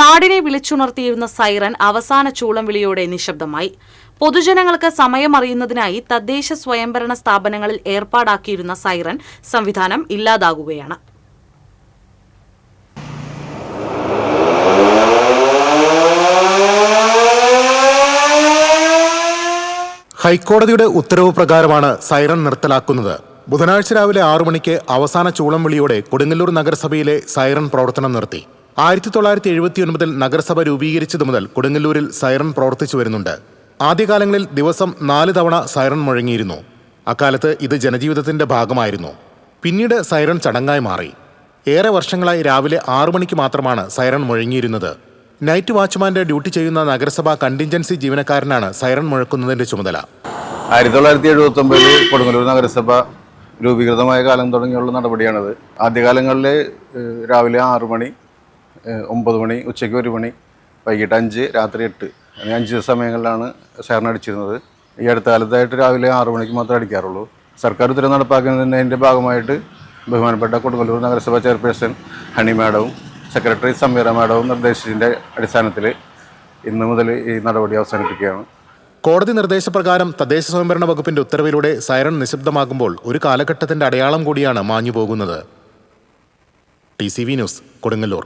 നാടിനെ വിളിച്ചുണർത്തിയിരുന്ന സൈറൻ അവസാന ചൂളം വിളിയോടെ നിശബ്ദമായി. പൊതുജനങ്ങൾക്ക് സമയമറിയുന്നതിനായി തദ്ദേശ സ്വയംഭരണ സ്ഥാപനങ്ങളിൽ ഏർപ്പാടാക്കിയിരുന്ന സൈറൻ സംവിധാനം ഇല്ലാതാകുകയാണ്. ഹൈക്കോടതിയുടെ ഉത്തരവ് പ്രകാരമാണ് സൈറൻ നിർത്തലാക്കുന്നത്. ബുധനാഴ്ച രാവിലെ 6 മണിക്ക് അവസാന ചൂളം വിളിയോടെ കൊടുങ്ങല്ലൂർ നഗരസഭയിലെ സൈറൻ പ്രവർത്തനം നിർത്തി. 1979 നഗരസഭ രൂപീകരിച്ചതു മുതൽ കൊടുങ്ങല്ലൂരിൽ സൈറൻ പ്രവർത്തിച്ചു വരുന്നുണ്ട്. ആദ്യകാലങ്ങളിൽ ദിവസം 4 തവണ സൈറൻ മുഴങ്ങിയിരുന്നു. അക്കാലത്ത് ഇത് ജനജീവിതത്തിന്റെ ഭാഗമായിരുന്നു. പിന്നീട് സൈറൻ ചടങ്ങായി മാറി. ഏറെ വർഷങ്ങളായി രാവിലെ 6 മണിക്ക് മാത്രമാണ് സൈറൻ മുഴങ്ങിയിരുന്നത്. നൈറ്റ് വാച്ച്മാന്റെ ഡ്യൂട്ടി ചെയ്യുന്ന നഗരസഭാ കണ്ടിൻജൻസി ജീവനക്കാരനാണ് സൈറൻ മുഴക്കുന്നതിന്റെ ചുമതല. 1979 കൊടുങ്ങല്ലൂർ നഗരസഭ രൂപീകൃതമായ കാലം തുടങ്ങിയുള്ള നടപടിയാണിത്. ആദ്യകാലങ്ങളിൽ രാവിലെ 6 മണി, 9 മണി, ഉച്ചയ്ക്ക് 1 മണി, വൈകിട്ട് 5, രാത്രി 8 അങ്ങനെ 5 സമയങ്ങളിലാണ് സൈറൻ അടിച്ചിരുന്നത്. ഈ അടുത്ത കാലത്തായിട്ട് രാവിലെ 6 മണിക്ക് മാത്രമേ അടിക്കാറുള്ളൂ. സർക്കാർ ഉത്തരവ് നടപ്പാക്കുന്നതിൻ്റെ ഭാഗമായിട്ട് ബഹുമാനപ്പെട്ട കൊടുങ്ങല്ലൂർ നഗരസഭ ചെയർപേഴ്സൺ ഹണി മാഡവും സെക്രട്ടറി സമീറ മാഡവും നിർദ്ദേശിച്ചതിൻ്റെ അടിസ്ഥാനത്തിൽ ഇന്നു മുതൽ ഈ നടപടി അവസാനിപ്പിക്കുകയാണ്. കോടതി നിർദ്ദേശപ്രകാരം തദ്ദേശ സ്വയംഭരണ വകുപ്പിന്റെ ഉത്തരവിലൂടെ സൈറൻ നിശബ്ദമാകുമ്പോൾ ഒരു കാലഘട്ടത്തിന്റെ അടയാളം കൂടിയാണ് മാഞ്ഞുപോകുന്നത്. TCV news, Kodungallur.